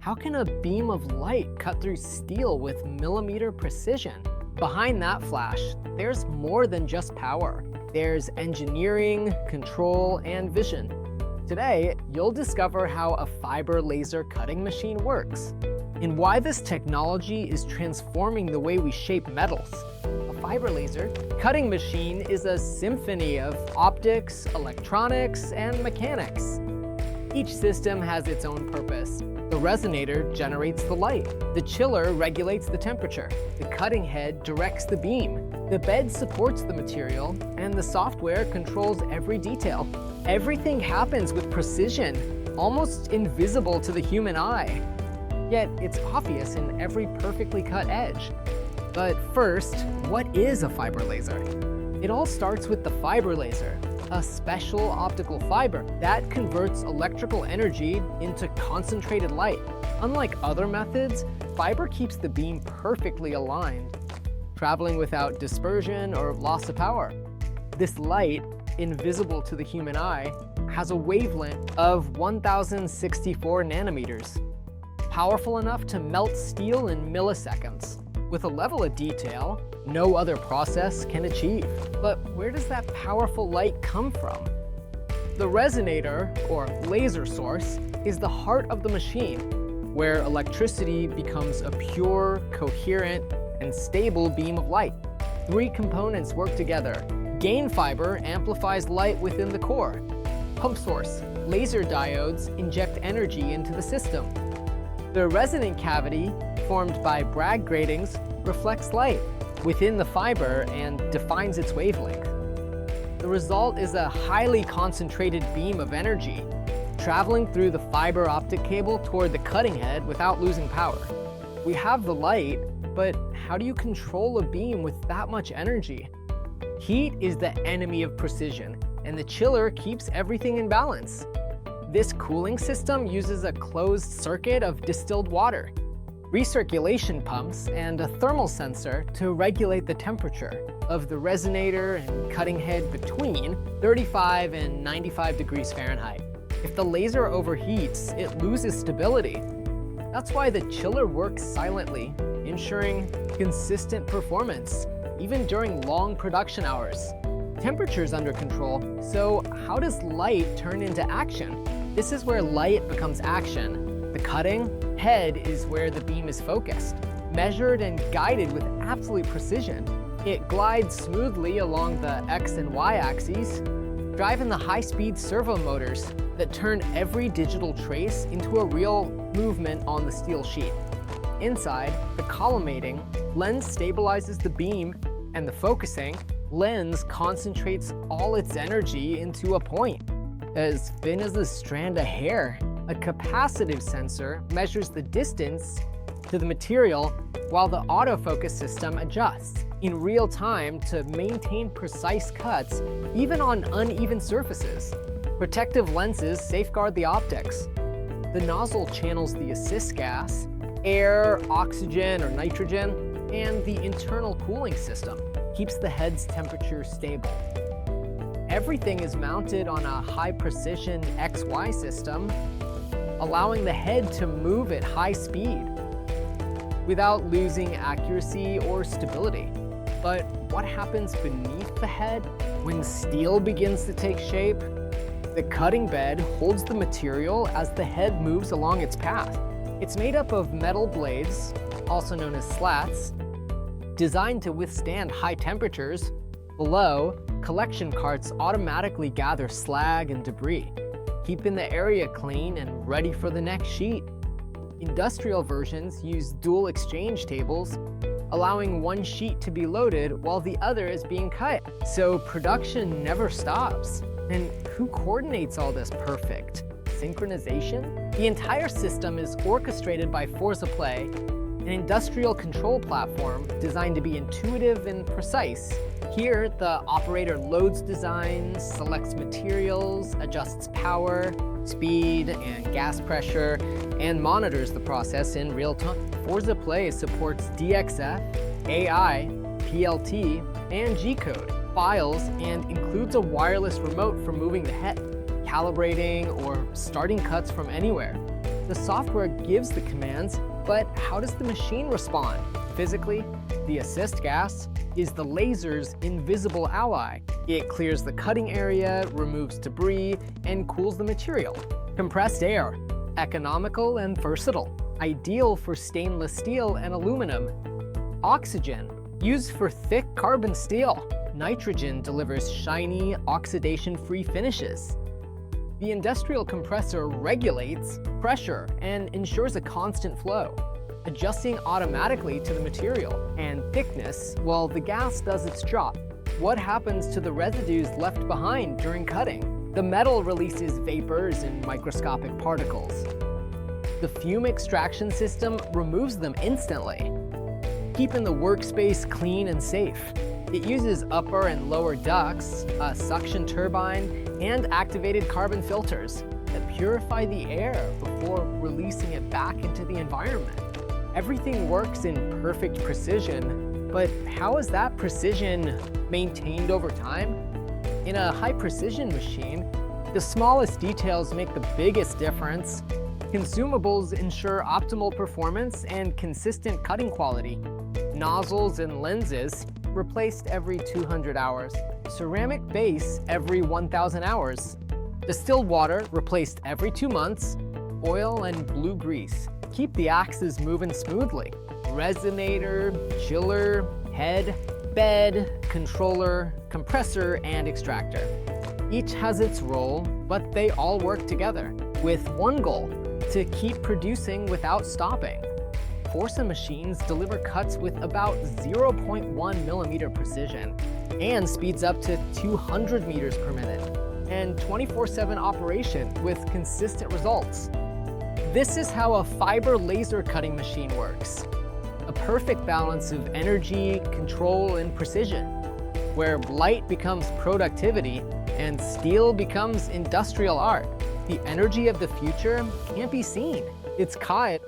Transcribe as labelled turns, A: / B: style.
A: How can a beam of light cut through steel with millimeter precision? Behind that flash, there's more than just power. There's engineering, control, and vision. Today, you'll discover how a fiber laser cutting machine works, and why this technology is transforming the way we shape metals. A fiber laser cutting machine is a symphony of optics, electronics, and mechanics. Each system has its own purpose. The resonator generates the light. The chiller regulates the temperature. The cutting head directs the beam. The bed supports the material, and the software controls every detail. Everything happens with precision, almost invisible to the human eye. Yet it's obvious in every perfectly cut edge. But first, what is a fiber laser? It all starts with the fiber laser, a special optical fiber that converts electrical energy into concentrated light. Unlike other methods, fiber keeps the beam perfectly aligned, traveling without dispersion or loss of power. This light, invisible to the human eye, has a wavelength of 1064 nanometers, powerful enough to melt steel in milliseconds, with a level of detail no other process can achieve. But where does that powerful light come from? The resonator, or laser source, is the heart of the machine, where electricity becomes a pure, coherent, and stable beam of light. Three components work together. Gain fiber amplifies light within the core. Pump source, laser diodes inject energy into the system. The resonant cavity, formed by Bragg gratings, reflects light within the fiber and defines its wavelength. The result is a highly concentrated beam of energy, traveling through the fiber optic cable toward the cutting head without losing power. We have the light, but how do you control a beam with that much energy? Heat is the enemy of precision, and the chiller keeps everything in balance. This cooling system uses a closed circuit of distilled water, recirculation pumps, and a thermal sensor to regulate the temperature of the resonator and cutting head between 35 and 95 degrees Fahrenheit. If the laser overheats, it loses stability. That's why the chiller works silently, ensuring consistent performance, even during long production hours. Temperature's under control, so how does light turn into action? This is where light becomes action. The cutting head is where the beam is focused, measured and guided with absolute precision. It glides smoothly along the X and Y axes, driving the high-speed servo motors that turn every digital trace into a real movement on the steel sheet. Inside, the collimating lens stabilizes the beam, and the focusing lens concentrates all its energy into a point, as thin as a strand of hair. A capacitive sensor measures the distance to the material while the autofocus system adjusts in real time to maintain precise cuts even on uneven surfaces. Protective lenses safeguard the optics. The nozzle channels the assist gas, air, oxygen, or nitrogen, and the internal cooling system keeps the head's temperature stable. Everything is mounted on a high-precision XY system, allowing the head to move at high speed without losing accuracy or stability. But what happens beneath the head when steel begins to take shape? The cutting bed holds the material as the head moves along its path. It's made up of metal blades, also known as slats, designed to withstand high temperatures. Below, collection carts automatically gather slag and debris, keeping the area clean and ready for the next sheet. Industrial versions use dual exchange tables, allowing one sheet to be loaded while the other is being cut. So production never stops. And who coordinates all this perfect synchronization? The entire system is orchestrated by FORZA Play, an industrial control platform designed to be intuitive and precise. Here, the operator loads designs, selects materials, adjusts power, speed, and gas pressure, and monitors the process in real time. FORZA Play supports DXF, AI, PLT, and G-code files and includes a wireless remote for moving the head, calibrating, or starting cuts from anywhere. The software gives the commands, but how does the machine respond? Physically, the assist gas is the laser's invisible ally. It clears the cutting area, removes debris, and cools the material. Compressed air, economical and versatile, ideal for stainless steel and aluminum. Oxygen, used for thick carbon steel. Nitrogen delivers shiny, oxidation-free finishes. The industrial compressor regulates pressure and ensures a constant flow, adjusting automatically to the material and thickness while the gas does its job. What happens to the residues left behind during cutting? The metal releases vapors and microscopic particles. The fume extraction system removes them instantly, keeping the workspace clean and safe. It uses upper and lower ducts, a suction turbine, and activated carbon filters that purify the air before releasing it back into the environment. Everything works in perfect precision, but how is that precision maintained over time? In a high-precision machine, the smallest details make the biggest difference. Consumables ensure optimal performance and consistent cutting quality. Nozzles and lenses replaced every 200 hours. Ceramic base every 1,000 hours. Distilled water replaced every 2 months. Oil and blue grease keep the axes moving smoothly. Resonator, chiller, head, bed, controller, compressor, and extractor. Each has its role, but they all work together with one goal: to keep producing without stopping. FORZA machines deliver cuts with about 0.1 millimeter precision and speeds up to 200 meters per minute, and 24/7 operation with consistent results. This is how a fiber laser cutting machine works. A perfect balance of energy, control, and precision, where light becomes productivity and steel becomes industrial art. The energy of the future can't be seen. It's cut